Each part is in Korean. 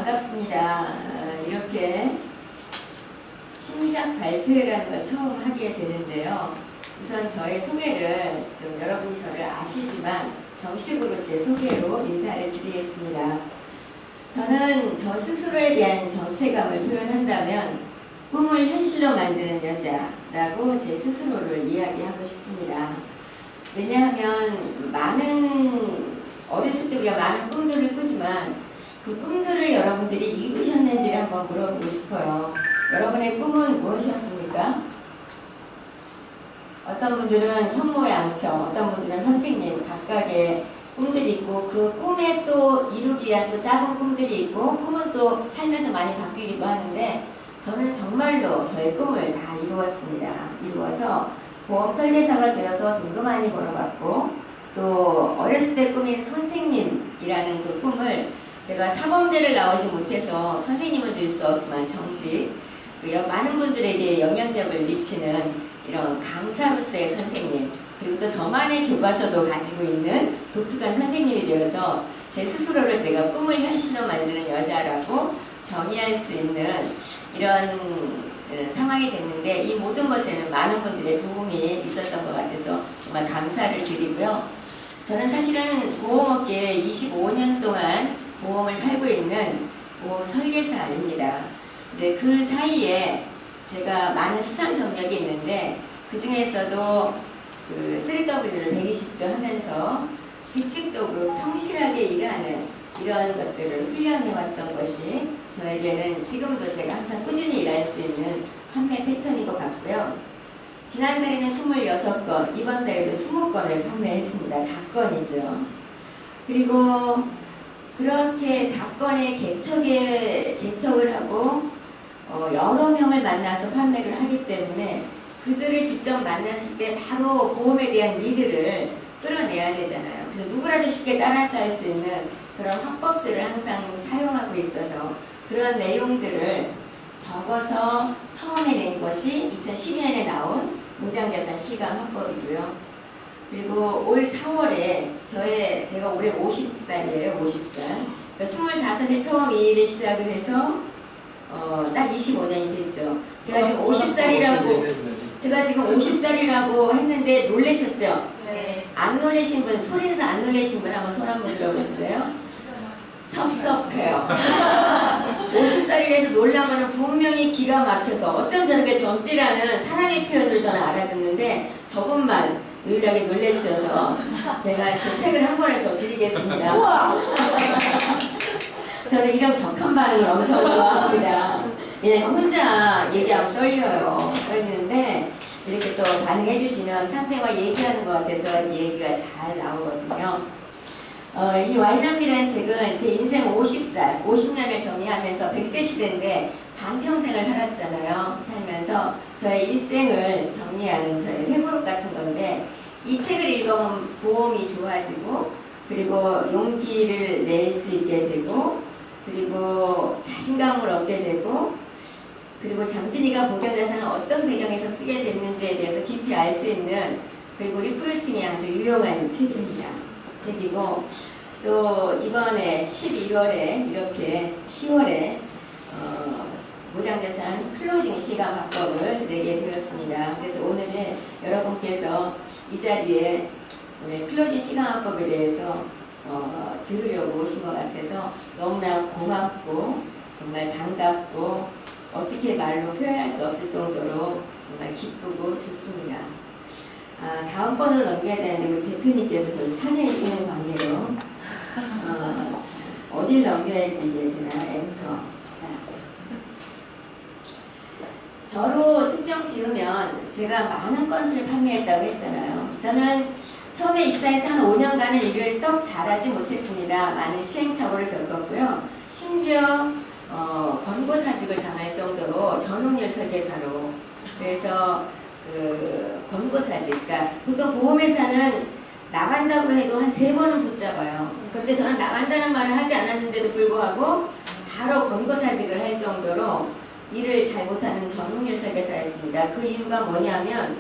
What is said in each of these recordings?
반갑습니다. 이렇게 신작 발표회라는 걸 처음 하게 되는데요. 우선 저의 소개를 좀 여러분이 저를 아시지만 정식으로 제 소개로 인사를 드리겠습니다. 저는 저 스스로에 대한 정체감을 표현한다면 꿈을 현실로 만드는 여자라고 제 스스로를 이야기하고 싶습니다. 왜냐하면 어렸을 때 우리가 많은 꿈들을 꾸지만 그 꿈들을 여러분들이 이루셨는지를 한번 물어보고 싶어요. 여러분의 꿈은 무엇이었습니까? 어떤 분들은 현모양처, 어떤 분들은 선생님, 각각의 꿈들이 있고 그 꿈에 또 이루기 위한 또 작은 꿈들이 있고 꿈은 또 살면서 많이 바뀌기도 하는데 저는 정말로 저의 꿈을 다 이루었습니다. 이루어서 보험 설계사가 되어서 돈도 많이 벌어봤고 또 어렸을 때 꿈인 선생님이라는 그 꿈을 제가 사범대를 나오지 못해서 선생님은 될 수 없지만 정직 많은 분들에게 영향력을 미치는 이런 강사로서의 선생님 그리고 또 저만의 교과서도 가지고 있는 독특한 선생님이 되어서 제 스스로를 제가 꿈을 현실로 만드는 여자라고 정의할 수 있는 이런 상황이 됐는데 이 모든 것에는 많은 분들의 도움이 있었던 것 같아서 정말 감사를 드리고요. 저는 사실은 보험업계에 25년 동안 보험을 팔고 있는 보험 설계사입니다. 이제 그 사이에 제가 많은 수상 경력이 있는데 그 중에서도 그 3W를 120조 하면서 규칙적으로 성실하게 일하는 이런 것들을 훈련해왔던 것이 저에게는 지금도 제가 항상 꾸준히 일할 수 있는 판매 패턴인 것 같고요. 지난달에는 26건, 이번 달에도 20건을 판매했습니다. 닷건이죠. 그리고 그렇게 닷건의 개척을 하고 여러 명을 만나서 판매를 하기 때문에 그들을 직접 만났을 때 바로 보험에 대한 리드를 끌어내야 되잖아요. 그래서 누구라도 쉽게 따라서 할 수 있는 그런 화법들을 항상 사용하고 있어서 그런 내용들을 적어서 처음에 낸 것이 2012년에 나온 무장자산 실감 화법이고요. 그리고 올 4월에 제가 올해 50살이에요. 50살. 그러니까 25에 처음 이 일을 시작을 해서 딱 25년이 됐죠. 제가 지금 50살이라고 했는데 놀라셨죠? 네. 안 놀라신 분, 소리에서 안 놀라신 분 한번 손 한번 들어보실래요? 섭섭해요. 50살이라서 놀라면 분명히 기가 막혀서 어쩜 저렇게 젊지라는 사랑의 표현을 저는 알아듣는데 저분만 유일하게 놀래주셔서 제가 제 책을 한 권을 더 드리겠습니다. 저는 이런 격한 반응을 엄청 좋아합니다. 왜냐면 혼자 얘기하면 떨리는데 이렇게 또 반응해 주시면 상대와 얘기하는 것 같아서 얘기가 잘 나오거든요. 이 와이남이라는 책은 제 인생 50살, 50년을 정리하면서 100세 시대인데 반평생을 살았잖아요. 살면서 저의 일생을 정리하는 저의 회고록 같은 건데 이 책을 읽으면 보험이 좋아지고 그리고 용기를 낼 수 있게 되고 그리고 자신감을 얻게 되고 그리고 장진이가 보장자산을 어떤 배경에서 쓰게 됐는지에 대해서 깊이 알 수 있는 그리고 리프레팅이 아주 유용한 책이고 또 이번에 11월에 이렇게 10월에 보장자산 클로징 시간 화법을 내게 되었습니다. 그래서 오늘은 여러분께서 이 자리에 오늘 클로징 시간 화법에 대해서 들으려고 오신 것 같아서 너무나 고맙고 정말 반갑고 어떻게 말로 표현할 수 없을 정도로 정말 기쁘고 좋습니다. 다음번으로 넘겨야 되는데 우리 대표님께서 저희 사진을 찍는 관계로 어딜 넘겨야지 이게 되나? 엔터. 자, 저로 특정 지으면 제가 많은 건수를 판매했다고 했잖아요. 저는 처음에 입사해서 한 5년간은 일을 썩 잘하지 못했습니다. 많은 시행착오를 겪었고요. 심지어 권고사직을 당할 정도로 전홍열 설계사로 그래서 권고사직, 그러니까 보통 보험회사는 나간다고 해도 한 3번은 붙잡아요. 그런데 저는 나간다는 말을 하지 않았는데도 불구하고 바로 권고사직을 할 정도로 일을 잘 못하는 전홍열 설계사였습니다. 그 이유가 뭐냐면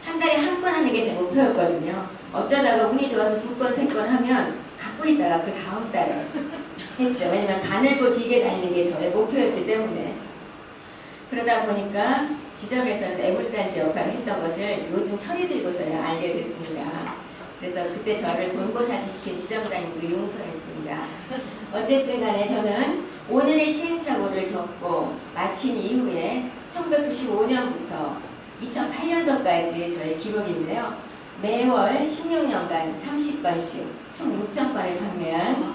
한 달에 한 건 하는 게 제 목표였거든요. 어쩌다가 운이 좋아서 2건, 3건 하면 갖고 있다가 그 다음 달에 했죠. 왜냐면 가늘고 길게 다니는 게 저의 목표였기 때문에. 그러다 보니까 지점에서는 애물단지 역할을 했던 것을 요즘 철이 들고서야 알게 됐습니다. 그래서 그때 저를 본고사지시킨 지점장님도 용서했습니다. 어쨌든 간에 저는 5년의 시행착오를 겪고 마친 이후에 1995년부터 2008년도까지 저의 기록인데요. 매월 16년간 30건씩 총 6,000건을 판매한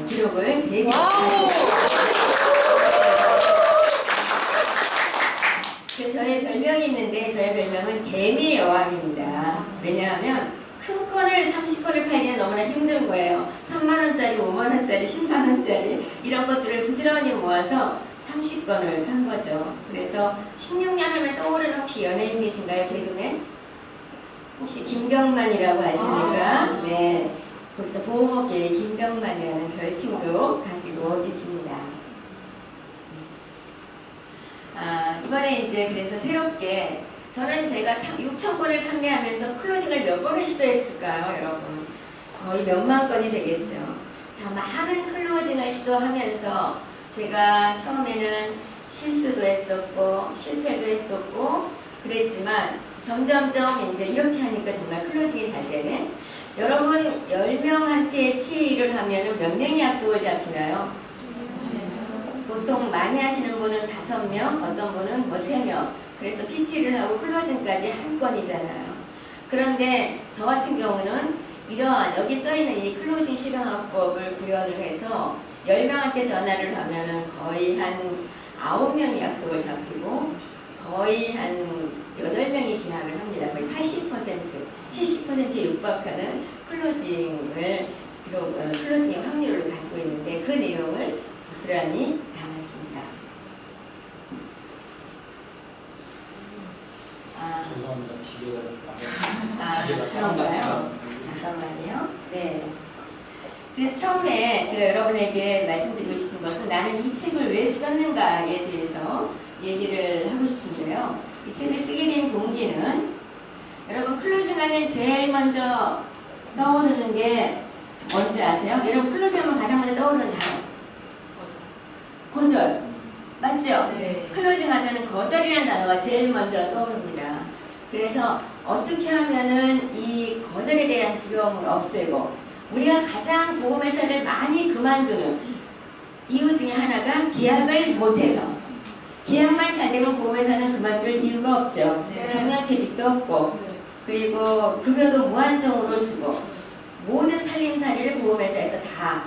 기록을 대기했습니다. 저의 별명이 있는데 저의 별명은 개미의 여왕입니다. 왜냐하면 큰 건을 30건을 팔기는 너무나 힘든 거예요. 3만원짜리, 5만원짜리, 10만원짜리 이런 것들을 부지런히 모아서 30건을 판 거죠. 그래서 16년 하면 떠오르는 혹시 연예인 계신가요? 개그맨? 혹시 김병만이라고 아십니까? 네. 거기서 보험업계의 김병만이라는 별칭도 가지고 있습니다. 이번에 이제 그래서 새롭게 저는 제가 6,000건을 판매하면서 클로징을 몇 번을 시도했을까요, 여러분? 거의 몇만 건이 되겠죠. 다 많은 클로징을 시도하면서 제가 처음에는 실수도 했었고 실패도 했었고 그랬지만 점점점 이제 이렇게 하니까 정말 클로징이 잘 되네. 여러분 10명한테 TA를 하면 몇 명이 약속을 잡히나요? 보통 많이 하시는 분은 5명, 어떤 분은 뭐 3명. 그래서 PT를 하고 클로징까지 한 건이잖아요. 그런데 저 같은 경우는 이러한 여기 써있는 이 클로징 실행화법을 구현을 해서 10명한테 전화를 하면은 거의 한 9명이 약속을 잡히고 거의 한 8명이 계약을 합니다. 거의 80%, 70%에 육박하는 클로징의 확률을 가지고 있는데 그 내용을 고스란히 담았습니다. 죄송합니다. 기계가 그런가요? 잠깐만요. 네. 그래서 처음에 제가 여러분에게 말씀드리고 싶은 것은 나는 이 책을 왜 썼는가에 대해서 얘기를 하고 싶은데요. 이 책을 쓰게 된 동기는 여러분 클로징하면 제일 먼저 떠오르는 게 뭔지 아세요? 여러분 클로징하면 가장 먼저 떠오르는 단어 거절. 맞죠? 네. 클로징하면 거절이라는 단어가 제일 먼저 떠오릅니다. 그래서 어떻게 하면은 이 거절에 대한 두려움을 없애고 우리가 가장 보험회사를 많이 그만두는 이유 중에 하나가 계약을 못해서 계약만 잘 되면 보험회사는 그만둘 이유가 없죠. 네. 정년퇴직도 없고 그리고 급여도 무한정으로 주고 모든 살림살이를 보험회사에서 다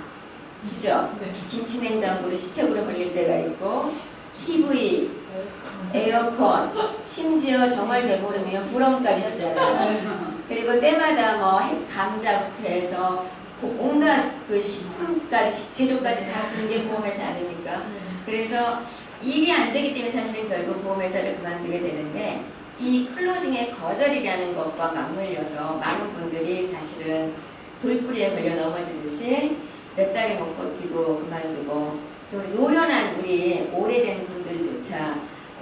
주죠. 김치냉장고로 시책으로 걸릴 때가 있고 TV, 에어컨, 심지어 정월 대보름이면 불엄까지 주잖아요. 그리고 때마다 뭐 감자부터 해서 온갖 그 식품까지 식재료까지 다 주는 게 보험회사 아닙니까? 그래서 일이 안 되기 때문에 사실은 결국 보험회사를 그만두게 되는데 이 클로징의 거절이라는 것과 맞물려서 많은 분들이 사실은 돌뿌리에 걸려 넘어지듯이 몇 달이 못 버티고 그만두고 또 우리 노련한 우리 오래된 분들조차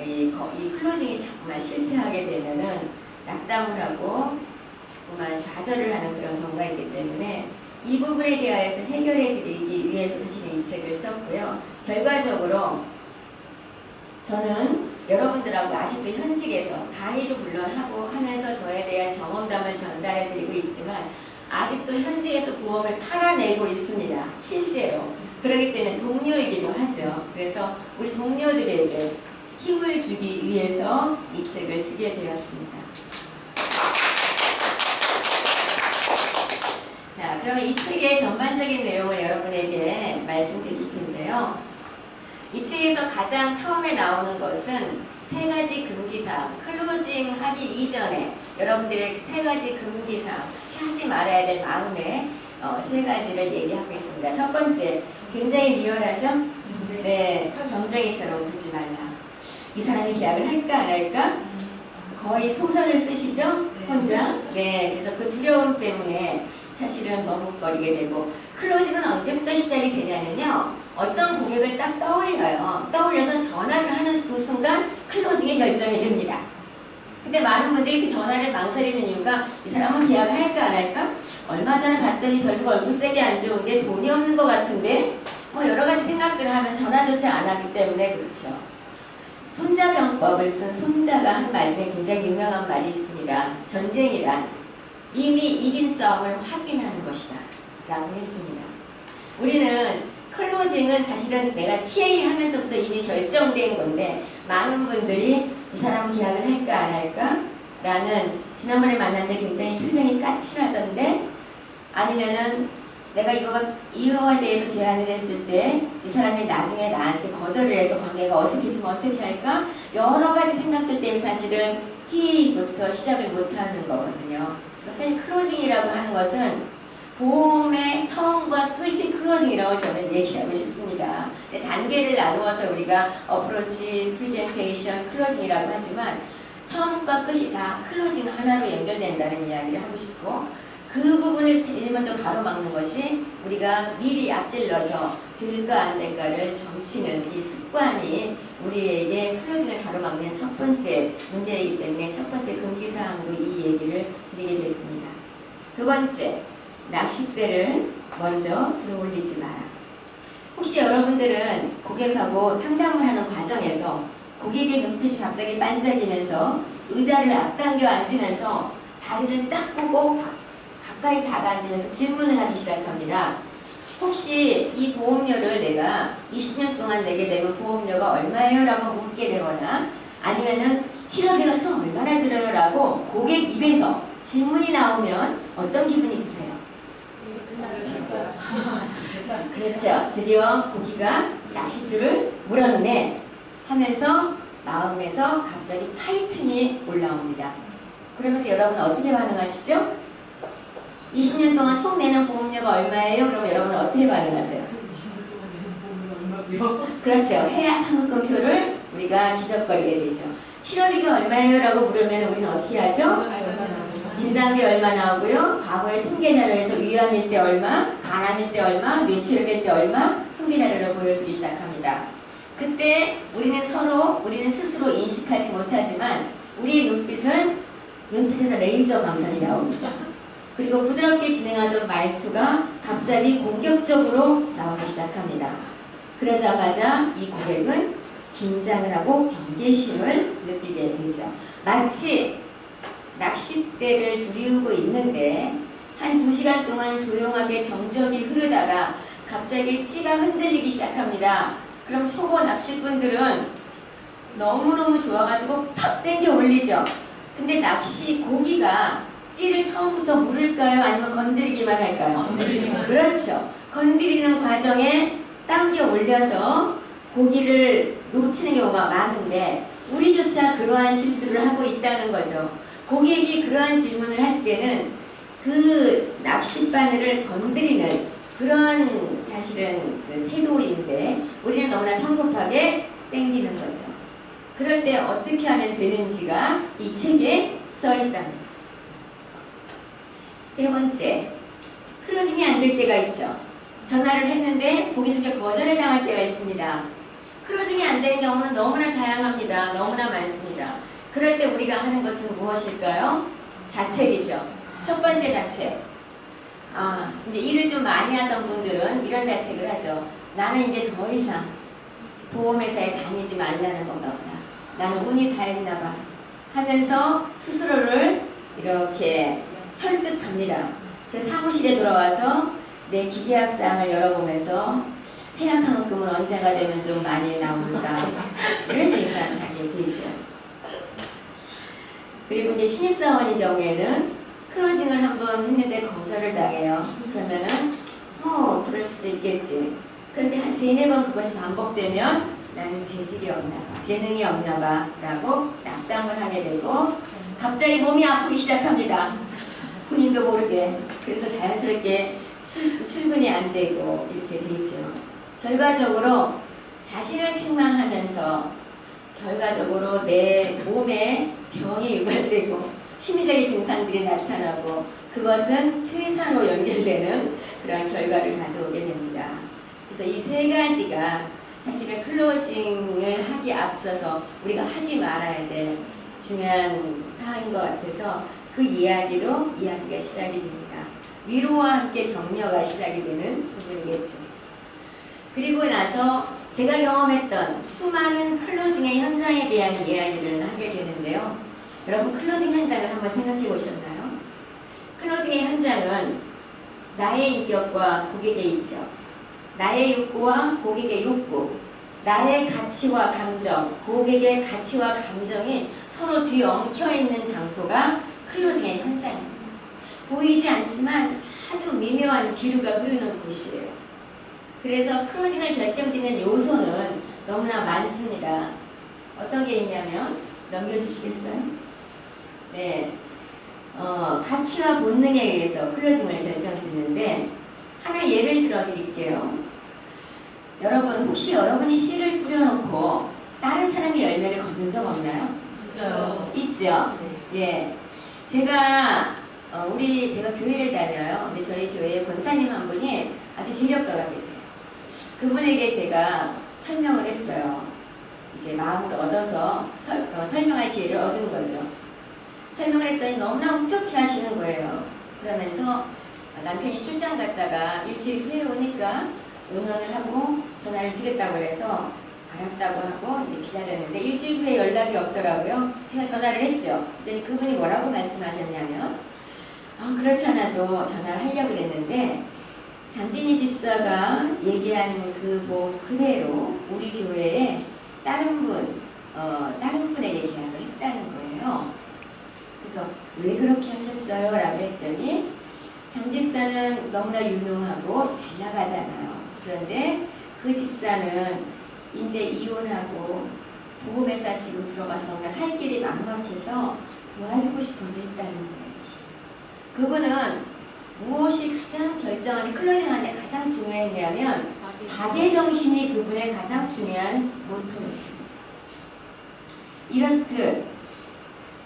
이 클로징이 자꾸만 실패하게 되면은 낙담을 하고 자꾸만 좌절을 하는 그런 경우가 있기 때문에 이 부분에 대하여서 해결해 드리기 위해서 사실은 이 책을 썼고요. 결과적으로 저는 여러분들하고 아직도 현직에서 강의도 물론 하고 하면서 저에 대한 경험담을 전달해 드리고 있지만 아직도 현직에서 보험을 팔아내고 있습니다. 실제로. 그렇기 때문에 동료이기도 하죠. 그래서 우리 동료들에게 힘을 주기 위해서 이 책을 쓰게 되었습니다. 자, 그러면 이 책의 전반적인 내용을 여러분에게 말씀드릴 텐데요. 이 책에서 가장 처음에 나오는 것은 3가지 금기사항, 클로징 하기 이전에 여러분들의 3가지 금기사항, 하지 말아야 될 마음의 3가지를 얘기하고 있습니다. 첫 번째, 굉장히 리얼하죠? 네, 점쟁이처럼 보지 말라. 이 사람이 계약을 할까 안 할까? 거의 소설을 쓰시죠? 혼자? 네, 그래서 그 두려움 때문에 사실은 머뭇거리게 되고 클로징은 언제부터 시작이 되냐면요. 어떤 고객을 딱 떠올려요. 떠올려서 전화를 하는 그 순간 클로징이 결정이 됩니다. 근데 많은 분들이 그 전화를 망설이는 이유가 이 사람은 계약을 할까 안 할까? 얼마 전에 봤더니 별로 얼굴 세게 안 좋은데 돈이 없는 것 같은데 뭐 여러 가지 생각들을 하면서 전화조차 안 하기 때문에 그렇죠. 손자병법을 쓴 손자가 한 말 중에 굉장히 유명한 말이 있습니다. 전쟁이란 이미 이긴 싸움을 확인하는 것이다 라고 했습니다. 우리는 클로징은 사실은 내가 TA 하면서부터 이미 결정된 건데 많은 분들이 이 사람은 계약을 할까 안 할까? 라는 지난번에 만났는데 굉장히 표정이 까칠하던데 아니면은 내가 이거에 대해서 제안을 했을 때 이 사람이 나중에 나한테 거절을 해서 관계가 어색해지면 어떻게 할까? 여러 가지 생각들 때문에 사실은 TA부터 시작을 못하는 거거든요. 그래서 사실 클로징이라고 하는 것은 보험의 처음과 끝이 클로징이라고 저는 얘기하고 싶습니다. 단계를 나누어서 우리가 어프로치, 프리젠테이션, 클로징이라고 하지만 처음과 끝이 다 클로징 하나로 연결된다는 이야기를 하고 싶고 그 부분을 제일 먼저 가로막는 것이 우리가 미리 앞질러서 될까 안 될까를 점치는 이 습관이 우리에게 클로징을 가로막는 첫 번째 문제이기 때문에 첫 번째 금기사항으로 이 얘기를 드리게 됐습니다. 두 번째, 낚싯대를 먼저 들어올리지 마라. 혹시 여러분들은 고객하고 상담을 하는 과정에서 고객의 눈빛이 갑자기 반짝이면서 의자를 앞당겨 앉으면서 다리를 딱 보고 가까이 다가앉으면서 질문을 하기 시작합니다. 혹시 이 보험료를 내가 20년 동안 내게 되면 보험료가 얼마예요? 라고 묻게 되거나 아니면은 치료비가 총 얼마나 들어요? 라고 고객 입에서 질문이 나오면 어떤 기분이 드세요? 그렇죠. 드디어 고기가 낚싯줄을 물었네 하면서 마음에서 갑자기 파이팅이 올라옵니다. 그러면서 여러분 어떻게 반응하시죠? 20년 동안 총 내는 보험료가 얼마예요? 그러면 여러분은 어떻게 반응하세요? 그렇죠. 해약 환급금표를 우리가 기적거리게 되죠. 치료비가 얼마예요? 라고 물으면 우리는 어떻게 하죠? 진단비 얼마 나오고요. 과거의 통계 자료에서 위암일 때 얼마, 간암일 때 얼마, 뇌출혈일 때 얼마 통계 자료를 보여주기 시작합니다. 그때 우리는 스스로 인식하지 못하지만 우리의 눈빛에서 레이저 광선이 나옵니다. 그리고 부드럽게 진행하던 말투가 갑자기 공격적으로 나오기 시작합니다. 그러자마자 이 고객은 긴장을 하고 경계심을 느끼게 되죠. 마치 낚싯대를 두리우고 있는데 한 2시간 동안 조용하게 정적이 흐르다가 갑자기 찌가 흔들리기 시작합니다. 그럼 초보 낚시꾼들은 너무너무 좋아가지고 팍 당겨 올리죠. 근데 낚시 고기가 찌를 처음부터 물을까요? 아니면 건드리기만 할까요? 건드리기만. 그렇죠. 건드리는 과정에 당겨 올려서 고기를 놓치는 경우가 많은데 우리조차 그러한 실수를 하고 있다는 거죠. 고객이 그러한 질문을 할 때는 그 낚싯바늘을 건드리는 그런 사실은 그 태도인데 우리는 너무나 성급하게 당기는 거죠. 그럴 때 어떻게 하면 되는지가 이 책에 써 있답니다. 세 번째, 클로징이 안 될 때가 있죠. 전화를 했는데 보기 좋게 거절을 당할 때가 있습니다. 클로징이 안 되는 경우는 너무나 다양합니다. 너무나 많습니다. 그럴 때 우리가 하는 것은 무엇일까요? 자책이죠. 첫 번째 자책. 이제 일을 좀 많이 하던 분들은 이런 자책을 하죠. 나는 이제 더 이상 보험회사에 다니지 말라는 건가 보다. 나는 운이 다 했나 봐. 하면서 스스로를 이렇게 설득합니다. 그래서 사무실에 돌아와서 내 기계학사항을 열어보면서 해약환급금은 언제가 되면 좀 많이 나올까를 계산하게 되죠. 그리고 이제 신입사원인 경우에는 클로징을 한번 했는데 거절을 당해요. 그러면은 그럴 수도 있겠지. 그런데 한 3-4번 그것이 반복되면 나는 재질이 없나 봐, 재능이 없나 봐 라고 낙담을 하게 되고 갑자기 몸이 아프기 시작합니다. 본인도 모르게. 그래서 자연스럽게 출근이 안 되고 이렇게 되죠. 결과적으로 자신을 책망하면서 결과적으로 내 몸에 병이 유발되고 심리적인 증상들이 나타나고 그것은 퇴사로 연결되는 그런 결과를 가져오게 됩니다. 그래서 이 3가지가 사실은 클로징을 하기 앞서서 우리가 하지 말아야 될 중요한 사항인 것 같아서 그 이야기로 이야기가 시작이 됩니다. 위로와 함께 격려가 시작이 되는 부분이겠죠. 그리고 나서 제가 경험했던 수많은 클로징의 현상에 대한 이야기를 하게 되는데요. 여러분 클로징 현장을 한번 생각해 보셨나요? 클로징의 현장은 나의 인격과 고객의 인격, 나의 욕구와 고객의 욕구, 나의 가치와 감정, 고객의 가치와 감정이 서로 뒤엉켜 있는 장소가 클로징의 현장입니다. 보이지 않지만 아주 미묘한 기류가 흐르는 곳이에요. 그래서 클로징을 결정짓는 요소는 너무나 많습니다. 어떤 게 있냐면 넘겨주시겠어요? 네, 가치와 본능에 의해서 클로징을 결정짓는데 하나 예를 들어 드릴게요. 여러분 혹시 여러분이 씨를 뿌려놓고 다른 사람이 열매를 거둔 적 없나요? 있어요. 있죠? 예. 제가 교회를 다녀요. 근데 저희 교회에 권사님 한 분이 아주 재력가가 계세요. 그분에게 제가 설명을 했어요. 이제 마음을 얻어서 설명할 기회를 얻은 거죠. 설명을 했더니 너무나 흡족해 하시는 거예요. 그러면서 남편이 출장 갔다가 일주일 후에 오니까 응원을 하고 전화를 주겠다고 해서 알았다고 하고 이제 기다렸는데 일주일 후에 연락이 없더라고요. 제가 전화를 했죠. 그랬더니 그분이 뭐라고 말씀하셨냐면 그렇지 않아도 전화를 하려고 그랬는데 장진희 집사가 얘기한 그 뭐 그대로 우리 교회에 다른 분에게 계약을 했다는 거예요. 그래서 왜 그렇게 하셨어요? 라고 했더니 장 집사는 너무나 유능하고 잘 나가잖아요. 그런데 그 집사는 이제 이혼하고 보험회사 지금 들어가서 너무나 살 길이 막막해서 도와주고 싶어서 했다는 거예요. 그분은 무엇이 가장 결정하는 클로징하는데 가장 중요했냐면 박애정신이 그분의 가장 중요한 모토였습니다. 이렇듯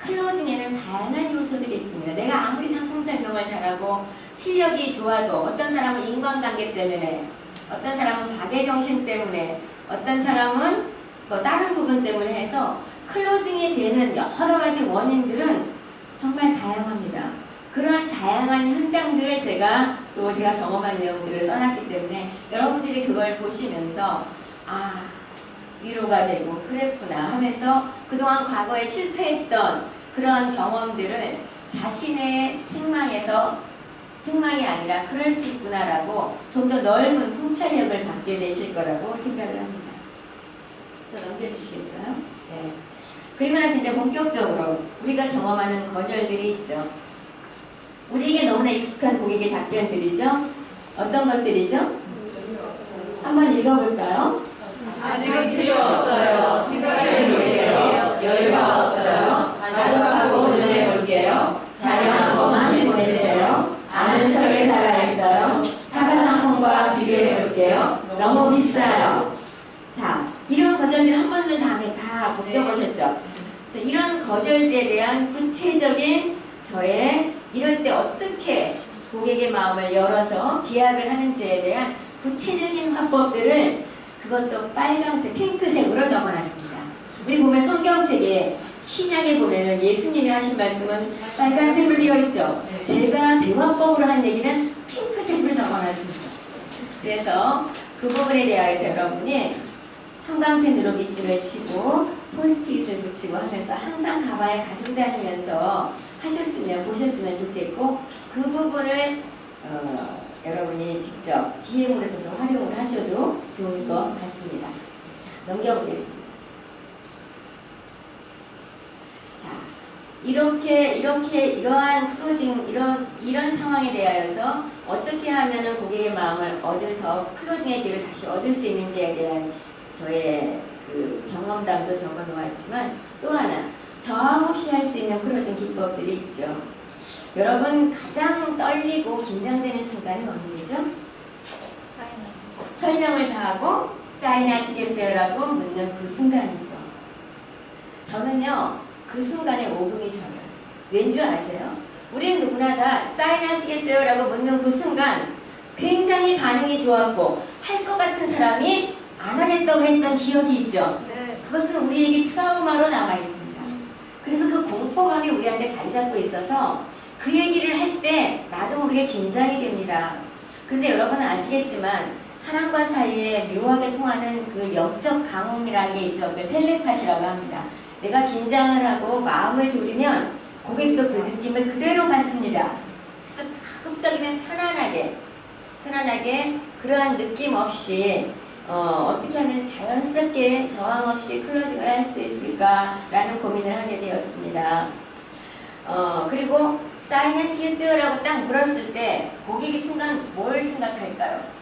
클로징에는 다양한 요소들이 있습니다. 내가 아무리 상품 설명을 잘하고 실력이 좋아도 어떤 사람은 인간관계 때문에, 어떤 사람은 박애정신 때문에, 어떤 사람은 뭐 다른 부분 때문에 해서 클로징이 되는 여러 가지 원인들은 정말 다양합니다. 그런 다양한 현장들을 제가 경험한 내용들을 써놨기 때문에 여러분들이 그걸 보시면서 위로가 되고 그랬구나 하면서 그동안 과거에 실패했던 그런 경험들을 자신의 책망이 아니라 그럴 수 있구나라고 좀 더 넓은 통찰력을 갖게 되실 거라고 생각을 합니다. 또 넘겨주시겠어요? 네. 그리고 나서 이제 본격적으로 우리가 경험하는 거절들이 있죠. 우리에게 너무나 익숙한 고객의 답변들이죠. 어떤 것들이죠? 한번 읽어볼까요? 아직은 필요 없어요. 생각해 볼게요. 여유가 없어요. 가족하고 논의해 볼게요. 자료 한 번만 보내주세요. 아는 설계사가 있어요. 타사 상품과 비교해 볼게요. 너무 비싸요. 자, 이런 거절들 한 번은 다 겪어보셨죠? 자, 이런 거절들에 대한 구체적인 저의 이럴 때 어떻게 고객의 마음을 열어서 계약을 하는지에 대한 구체적인 화법들을 그것도 빨강색, 핑크색으로 적어놨습니다. 우리 보면 성경책에 신약에 보면은 예수님이 하신 말씀은 빨간색으로 되어 있죠. 제가 대화법으로 한 얘기는 핑크색으로 적어놨습니다. 그래서 그 부분에 대해서 여러분이 형광펜으로 밑줄을 치고 포스트잇을 붙이고 하면서 항상 가방에 가지고 다니면서 보셨으면 좋겠고 그 부분을 여러분이 직접 DM으로 써서 활용을 하셔도 좋을 것 같습니다. 자, 넘겨보겠습니다. 자, 이러한 클로징, 이런 상황에 대하여서 어떻게 하면은 고객의 마음을 얻어서 클로징의 길을 다시 얻을 수 있는지에 대한 저의 그 경험담도 적어 놓았지만 또 하나, 저항 없이 할 수 있는 클로징 기법들이 있죠. 여러분 가장 떨리고 긴장되는 순간이 언제죠? 설명을 다 하고 사인하시겠어요? 라고 묻는 그 순간이죠. 저는요 그 순간에 오금이 저려요. 왠지 아세요? 우리는 누구나 다 사인하시겠어요? 라고 묻는 그 순간 굉장히 반응이 좋았고 할 것 같은 사람이 안 하겠다고 했던 기억이 있죠. 네. 그것은 우리에게 트라우마로 남아있습니다. 그래서 그 공포감이 우리한테 자리 잡고 있어서 그 얘기를 할 때 나도 모르게 긴장이 됩니다. 근데 여러분은 아시겠지만 사람과 사이에 묘하게 통하는 그 영적 강음이라는 게 있죠. 그 텔레파시라고 합니다. 내가 긴장을 하고 마음을 졸이면 고객도 그 느낌을 그대로 받습니다. 그래서 가급적이면 편안하게 그러한 느낌 없이 어떻게 하면 자연스럽게 저항 없이 클로징을 할 수 있을까라는 고민을 하게 되었습니다. 그리고 사인하시겠어요라고 딱 물었을 때 고객이 순간 뭘 생각할까요?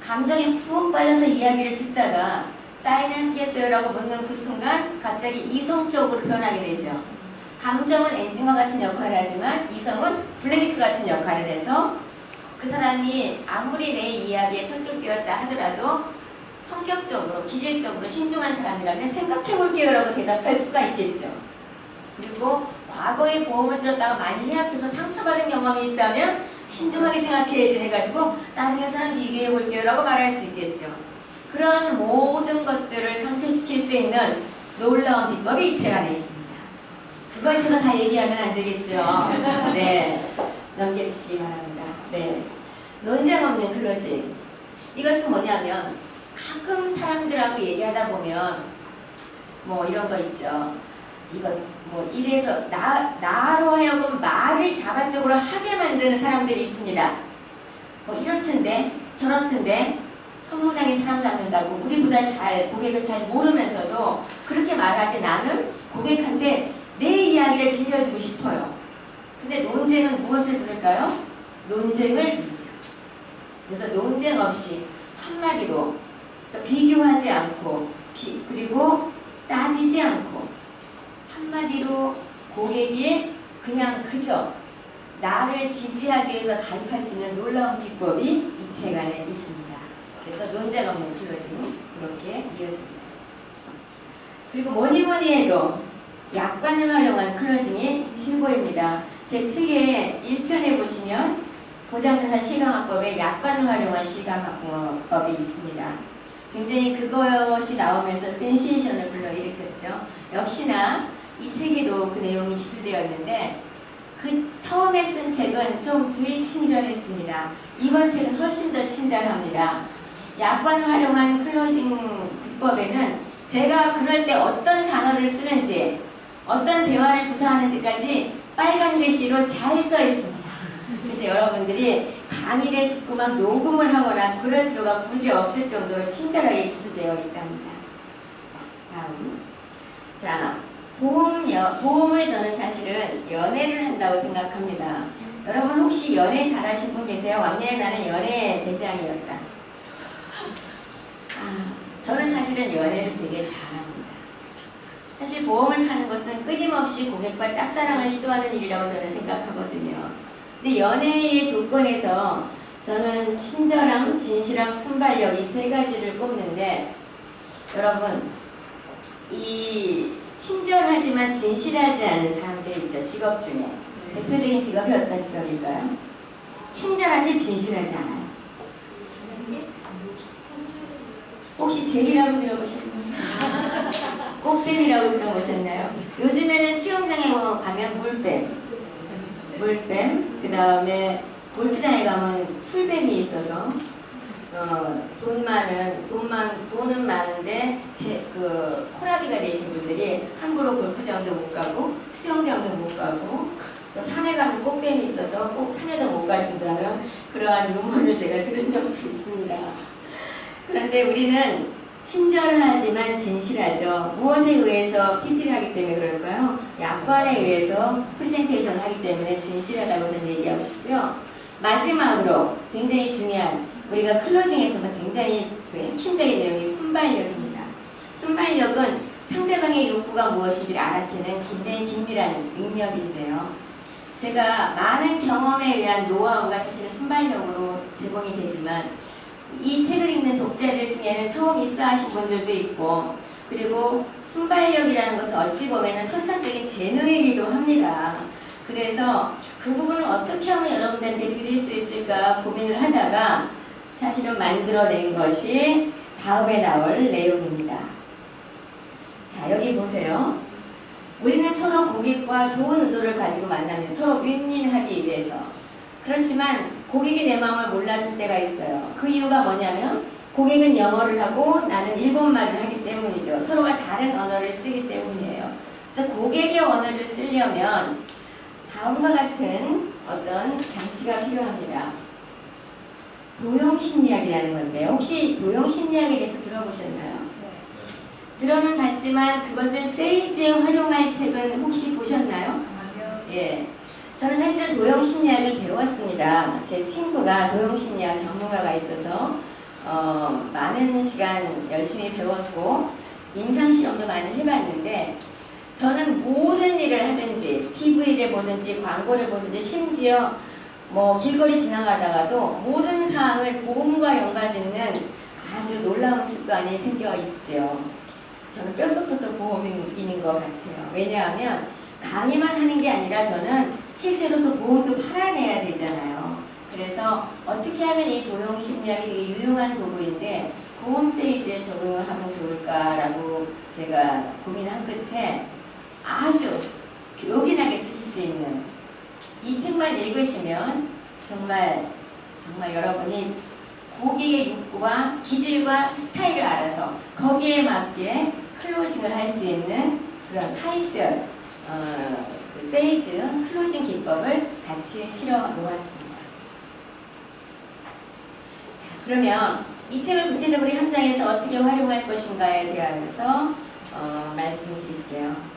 감정에 푹 빠져서 이야기를 듣다가 사인하시겠어요라고 묻는 그 순간 갑자기 이성적으로 변하게 되죠. 감정은 엔진과 같은 역할을 하지만 이성은 브레이크 같은 역할을 해서 그 사람이 아무리 내 이야기에 설득되었다 하더라도 성격적으로, 기질적으로 신중한 사람이라면 생각해볼게요 라고 대답할 수가 있겠죠. 그리고 과거에 보험을 들었다가 많이 해약해서 상처받은 경험이 있다면 신중하게 생각해야지 해가지고 다른 회사랑 비교해볼게요 라고 말할 수 있겠죠. 그런 모든 것들을 상쇄시킬 수 있는 놀라운 비법이 이 책 안에 있습니다. 그걸 제가 다 얘기하면 안 되겠죠. 네, 넘겨주시기 바랍니다. 네, 논쟁 없는 클로징. 이것은 뭐냐면 가끔 사람들하고 얘기하다 보면 뭐 이런 거 있죠. 이거 뭐 이래서 나로 하여금 말을 자발적으로 하게 만드는 사람들이 있습니다. 뭐 이렇던데 저렇던데 선문왕이 사람 잡는다고 우리보다 고객을 잘 모르면서도 그렇게 말할 때 나는 고객한테 내 이야기를 들려주고 싶어요. 근데 논쟁은 무엇을 부를까요? 논쟁을 부르죠. 그래서 논쟁 없이 한마디로 비교하지 않고 그리고 따지지 않고 한마디로 고객이 그냥 그저 나를 지지하기 위해서 가입할 수 있는 놀라운 비법이 이 책 안에 있습니다. 그래서 논쟁 없는 클로징 그렇게 이어집니다. 그리고 뭐니 해도 약관을 활용한 클로징이 최고입니다. 제 책의 1편에 보시면 보장자산 실강화법에 약관을 활용한 실강화법이 있습니다. 굉장히 그것이 나오면서 센세이션을 불러일으켰죠. 역시나 이 책에도 그 내용이 기술되어 있는데 그 처음에 쓴 책은 좀 덜 친절했습니다. 이번 책은 훨씬 더 친절합니다. 약관을 활용한 클로징 기법에는 제가 그럴 때 어떤 단어를 쓰는지 어떤 대화를 구사하는지까지 빨간 글씨로 잘 써 있습니다. 그래서 여러분들이 강의를 듣고 막 녹음을 하거나 그럴 필요가 굳이 없을 정도로 친절하게 기술되어 있답니다. 다음. 자, 보험을 저는 사실은 연애를 한다고 생각합니다. 여러분 혹시 연애 잘하신 분 계세요? 왕년에 나는 연애 대장이었다. 저는 사실은 연애를 되게 잘합니다. 사실 보험을 파는 것은 끊임없이 고객과 짝사랑을 시도하는 일이라고 저는 생각하거든요. 근데 연애의 조건에서 저는 친절함, 진실함, 순발력 이 세 가지를 꼽는데 여러분 이 친절하지만 진실하지 않은 사람들 있죠. 직업 중에 대표적인 직업이 어떤 직업일까요? 친절한데 진실하지 않아요. 혹시 젤이라고 들어보셨나요? 꽃뱀이라고 들어보셨나요? 요즘에는 수영장에 가면 물뱀, 그 다음에 골프장에 가면 풀뱀이 있어서 돈은 많은데 호라비가 되신 분들이 함부로 골프장도 못 가고 수영장도 못 가고 또 산에 가면 꽃뱀이 있어서 꼭 산에도 못 가신다는 그러한 유머를 제가 들은 적도 있습니다. 그런데 우리는 친절하지만 진실하죠. 무엇에 의해서 PT를 하기 때문에 그럴까요? 약관에 의해서 프레젠테이션을 하기 때문에 진실하다고 저는 얘기하고 싶고요. 마지막으로 굉장히 중요한 우리가 클로징에 있어서 굉장히 핵심적인 내용이 순발력입니다. 순발력은 상대방의 욕구가 무엇인지를 알아채는 굉장히 긴밀한 능력인데요. 제가 많은 경험에 의한 노하우가 사실은 순발력으로 제공이 되지만 이 책을 읽는 독자들 중에는 처음 입사하신 분들도 있고 그리고 순발력이라는 것은 어찌 보면 선천적인 재능이기도 합니다. 그래서 그 부분을 어떻게 하면 여러분들한테 드릴 수 있을까 고민을 하다가 사실은 만들어낸 것이 다음에 나올 내용입니다. 자, 여기 보세요. 우리는 서로 고객과 좋은 의도를 가지고 만납니다. 서로 윈윈하기 위해서. 그렇지만 고객이 내 마음을 몰라줄 때가 있어요. 그 이유가 뭐냐면 고객은 영어를 하고 나는 일본말을 하기 때문이죠. 서로가 다른 언어를 쓰기 때문이에요. 그래서 고객의 언어를 쓰려면 다음과 같은 어떤 장치가 필요합니다. 도용심리학이라는 건데 혹시 도용심리학에 대해서 들어보셨나요? 들어는 봤지만 그것을 세일즈에 활용할 책은 혹시 보셨나요? 예. 저는 사실은 도용심리학을 배웠습니다. 제 친구가 도용심리학 전문가가 있어서 많은 시간 열심히 배웠고 임상실험도 많이 해봤는데 저는 모든 일을 하든지 TV를 보든지 광고를 보든지 심지어 뭐 길거리 지나가다가도 모든 사항을 보험과 연관짓는 아주 놀라운 습관이 생겨 있죠. 저는 뼛속부터 보험인인 것 같아요. 왜냐하면 강의만 하는 게 아니라 저는 실제로 또 보험도 팔아내야 되잖아요. 그래서 어떻게 하면 이 도용심리학이 되게 유용한 도구인데 보험 세일즈에 적용을 하면 좋을까라고 제가 고민한 끝에 아주 요긴하게 쓰실 수 있는 이 책만 읽으시면 정말 여러분이 고객의 욕구와 기질과 스타일을 알아서 거기에 맞게 클로징을 할 수 있는 그런 타입별 그 세일즈 클로징 기법을 같이 실어 놓았습니다. 자, 그러면 이 책을 구체적으로 현장에서 어떻게 활용할 것인가에 대해서 말씀드릴게요.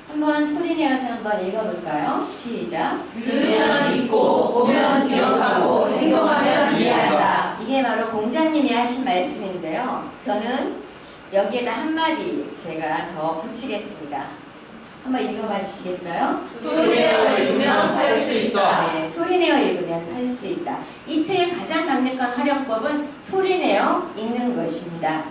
한번 소리내어서 한번 읽어볼까요? 시작. 들으면 믿고, 보면 기억하고, 행동하면 이해한다. 이게 바로 공자님이 하신 말씀인데요. 저는 여기에다 한마디 제가 더 붙이겠습니다. 한번 읽어봐 주시겠어요? 소리내어 읽으면 할 수 있다. 네, 소리내어 읽으면 할 수 있다. 이 책의 가장 강력한 활용법은 소리내어 읽는 것입니다.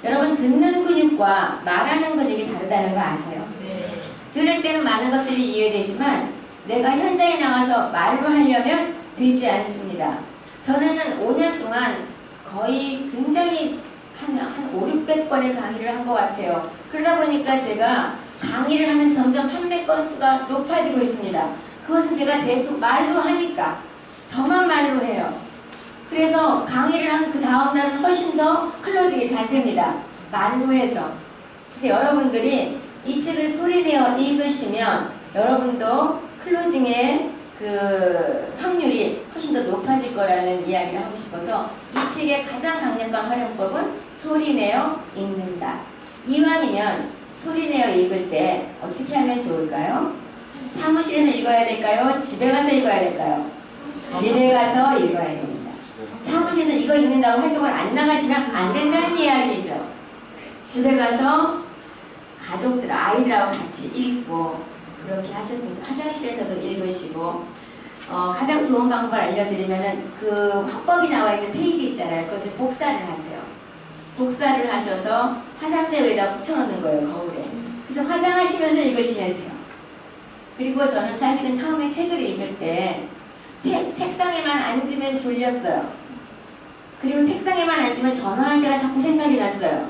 여러분 듣는 근육과 말하는 근육이 다르다는 거 아세요? 네. 들을 때는 많은 것들이 이해되지만 내가 현장에 나가서 말로 하려면 되지 않습니다. 저는 5년 동안 거의 굉장히 한 5, 600번의 강의를 한 것 같아요. 그러다 보니까 제가 강의를 하면서 점점 판매 건수가 높아지고 있습니다. 그것은 제가 계속 말로 하니까 저만 말로 해요. 그래서 강의를 한 그 다음날은 훨씬 더 클로징이 잘 됩니다. 말로 해서. 그래서 여러분들이 이 책을 소리내어 읽으시면 여러분도 클로징의 그 확률이 훨씬 더 높아질 거라는 이야기를 하고 싶어서 이 책의 가장 강력한 활용법은 소리내어 읽는다. 이왕이면 소리내어 읽을 때 어떻게 하면 좋을까요? 사무실에서 읽어야 될까요? 집에 가서 읽어야 될까요? 집에 가서 읽어야 됩니다. 사무실에서 이거 읽는다고 활동을 안 나가시면 안 된다는 이야기죠. 집에 가서 가족들, 아이들하고 같이 읽고 그렇게 하셨습니다. 화장실에서도 읽으시고 가장 좋은 방법을 알려드리면 그 화법이 나와 있는 페이지 있잖아요. 그것을 복사를 하세요. 복사를 하셔서 화장대 위에다 붙여놓는 거예요. 거울에. 그래서 화장하시면서 읽으시면 돼요. 그리고 저는 사실은 처음에 책을 읽을 때 책상에만 앉으면 졸렸어요. 그리고 책상에만 앉으면 전화할 때가 자꾸 생각이 났어요.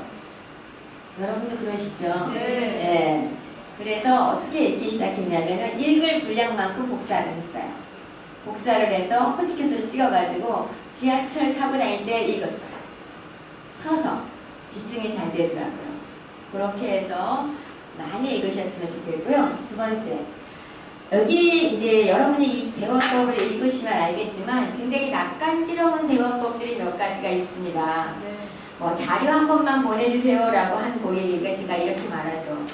여러분도 그러시죠? 네. 네. 그래서 어떻게 읽기 시작했냐면 읽을 분량만큼 복사를 했어요. 복사를 해서 호치키스를 찍어가지고 지하철 타고 다닐 때 읽었어요. 서서 집중이 잘 되더라고요. 그렇게 해서 많이 읽으셨으면 좋겠고요. 두 번째, 여기 이제 여러분이 이 대화법을 읽으시면 알겠지만 굉장히 낯간지러운 대화법들이 몇 가지가 있습니다. 뭐 자료 한 번만 보내주세요 라고 한 고객에게 제가 이렇게 말하죠.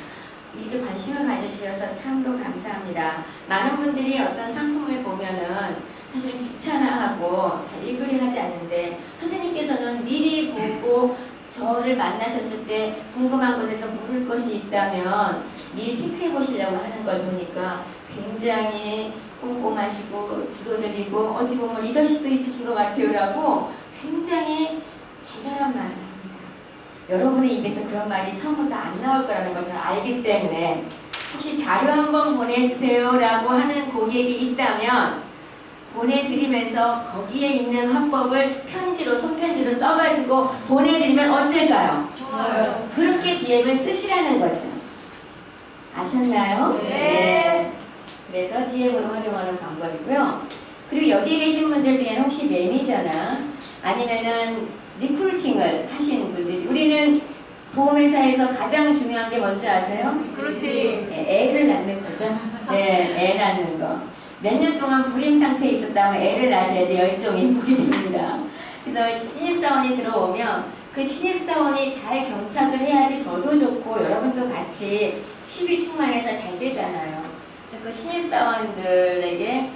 이렇게 관심을 가져주셔서 참으로 감사합니다. 많은 분들이 어떤 상품을 보면은 사실 귀찮아하고 잘 읽으려 하지 않는데 선생님께서는 미리 보고 저를 만나셨을 때 궁금한 곳에서 물을 것이 있다면 미리 체크해 보시려고 하는 걸 보니까 굉장히 꼼꼼하시고 주도적이고 어찌 보면 리더십도 있으신 것 같아요 라고 굉장히 달달한 말을 합니다. 여러분의 입에서 그런 말이 처음부터 안 나올 거라는 걸 잘 알기 때문에 혹시 자료 한번 보내주세요 라고 하는 고객이 있다면 보내드리면서 거기에 있는 화법을 편지로 손편지로 써가지고 보내드리면 어떨까요? 좋아요. 그렇게 DM을 쓰시라는 거죠. 아셨나요? 네. 그래서 DM으로 활용하는 방법이고요. 그리고 여기 계신 분들 중에는 혹시 매니저나 아니면은 리크루팅을 하시는 분들이, 우리는 보험회사에서 가장 중요한 게 뭔지 아세요? 리크루팅. 네, 애를 낳는 거죠. 네, 애 낳는 거. 몇 년 동안 불임 상태에 있었다면 애를 낳으셔야지 열정이 있게 됩니다. 그래서 신입사원이 들어오면 그 신입사원이 잘 정착을 해야지 저도 좋고 여러분도 같이 휴비 충만해서 잘 되잖아요. 그래서 그 신입사원들에게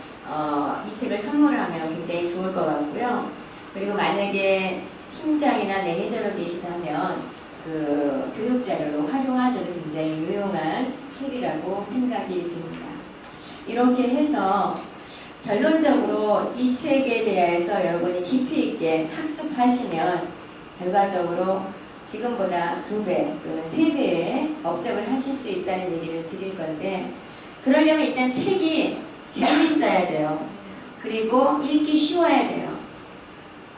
이 책을 선물하면 굉장히 좋을 것 같고요. 그리고 만약에 팀장이나 매니저로 계시다면 그 교육자료로 활용하셔도 굉장히 유용한 책이라고 생각이 듭니다. 이렇게 해서 결론적으로 이 책에 대해서 여러분이 깊이 있게 학습하시면 결과적으로 지금보다 2배 또는 3배의 업적을 하실 수 있다는 얘기를 드릴 건데, 그러려면 일단 책이 재밌어야 돼요. 그리고 읽기 쉬워야 돼요.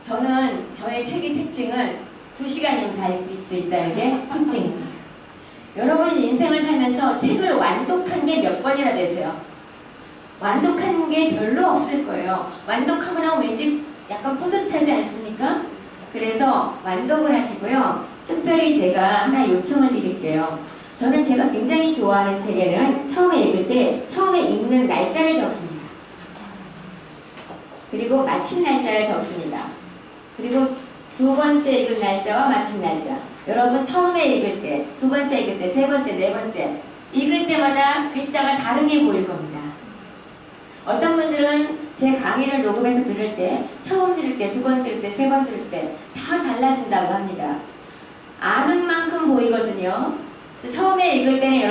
저는 저의 책의 특징은 2시간이면 다 읽을 수 있다는 게 특징입니다. 여러분 인생을 살면서 책을 완독한 게 몇 권이나 되세요? 완독한 게 별로 없을 거예요. 완독하고 나면 왠지 약간 뿌듯하지 않습니까? 그래서 완독을 하시고요. 특별히 제가 하나 요청을 드릴게요. 저는 제가 굉장히 좋아하는 책에는 처음에 읽을 때 처음에 읽는 날짜를 적습니다. 그리고 마친 날짜를 적습니다. 그리고 2번째 읽은 날짜와 마친 날짜. 여러분 처음에 읽을 때, 2번째 읽을 때, 3번째, 4번째 읽을 때마다 글자가 다르게 보일 겁니다. 어떤 분들은 제 강의를 녹음해서 들을 때, 처음 들을 때, 2번 들을 때, 3번 들을 때 다 달라진다고 합니다. 아는 만큼 보이거든요. 그래서 처음에 읽을 때는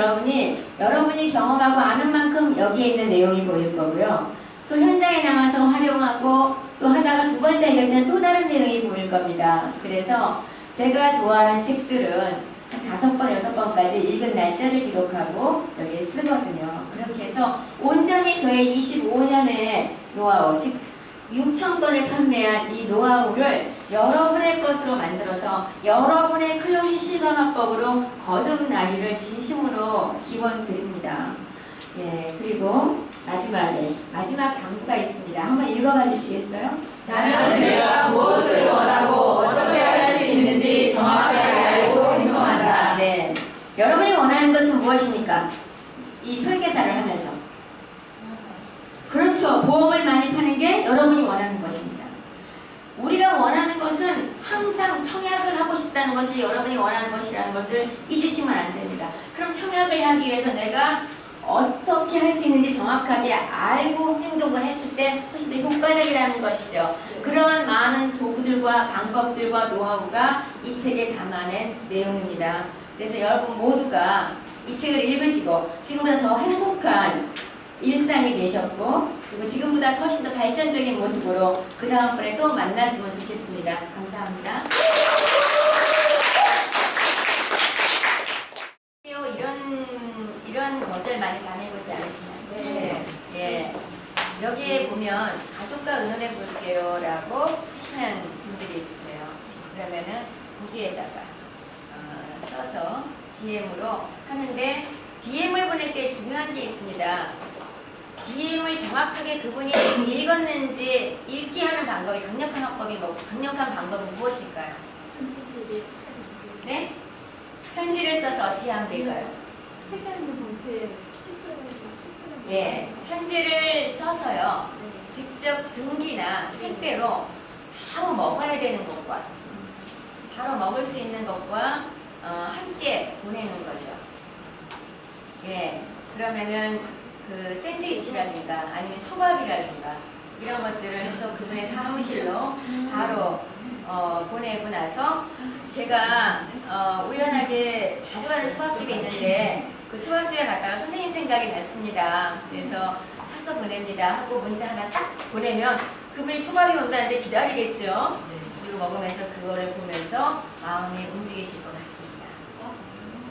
여러분이 경험하고 아는 만큼 여기에 있는 내용이 보일 거고요. 또 현장에 나가서 활용하고 또 하다가 2번째 읽을 때는 또 다른 내용이 보일 겁니다. 그래서 제가 좋아하는 책들은 한 5번, 6번까지 읽은 날짜를 기록하고 여기에 쓰거든요. 그렇게 해서 온전히 저의 25년의 노하우, 즉 6,000건을 판매한 이 노하우를 여러분의 것으로 만들어서 여러분의 클로징 실감화법으로 거듭나기를 진심으로 기원드립니다. 예, 그리고 마지막에 마지막 당부가 있습니다. 한번 읽어봐 주시겠어요? 나는 내가 무엇을 원하고 어떻게 할 수 있는지 정확하게 알고 행동한다. 네, 여러분이 원하는 것은 무엇입니까? 이 설계사를 하면서. 그렇죠. 보험을 많이 파는 게 여러분이 원하는 것입니다. 우리가 원하는 것은 항상 청약을 하고 싶다는 것이 여러분이 원하는 것이라는 것을 잊으시면 안 됩니다. 그럼 청약을 하기 위해서 내가 어떻게 할 수 있는지 정확하게 알고 행동을 했을 때 훨씬 더 효과적이라는 것이죠. 그런 많은 도구들과 방법들과 노하우가 이 책에 담아낸 내용입니다. 그래서 여러분 모두가 이 책을 읽으시고 지금보다 더 행복한 일상이 되셨고, 그리고 지금보다 훨씬 더 발전적인 모습으로 그 다음번에 또 만났으면 좋겠습니다. 감사합니다. 이런 거절 많이 당해보지 않으시나요? 네. 예. 여기에 보면 가족과 의논해 볼게요 라고 하시는 분들이 있으세요. 그러면은 거기에다가 써서 DM으로 하는데, DM을 보낼 때 중요한 게 있습니다. DM을 정확하게 그분이 읽었는지 읽게 하는 방법이, 강력한 방법은 무엇일까요? 네? 편지를 써서 어떻게 하면 될까요? 예, 편지를 써서요. 직접 등기나 택배로 바로 먹어야 되는 것과 바로 먹을 수 있는 것과 함께 보내는 거죠. 예, 그러면은 그 샌드위치라든가 아니면 초밥이라든가 이런 것들을 해서 그분의 사무실로 바로 보내고 나서, 제가 우연하게 자주 가는 초밥집이 있는데 그 초밥집에 갔다가 선생님 생각이 났습니다. 그래서 사서 보냅니다 하고 문자 하나 딱 보내면 그분이 초밥이 온다는데 기다리겠죠. 그리고 먹으면서 그거를 보면서 마음이 움직이실 것 같습니다.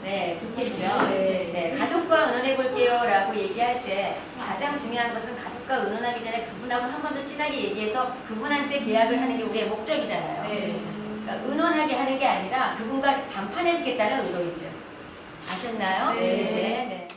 네, 좋겠죠. 네, 가족과 의논해 볼게요 라고 얘기할 때 가장 중요한 것은 가족과 의논하기 전에 그분하고 한 번 더 진하게 얘기해서 그분한테 계약을 하는 게 우리의 목적이잖아요. 그러니까 의논하게 하는 게 아니라 그분과 담판해지겠다는 의도이죠. 아셨나요? 네. 네.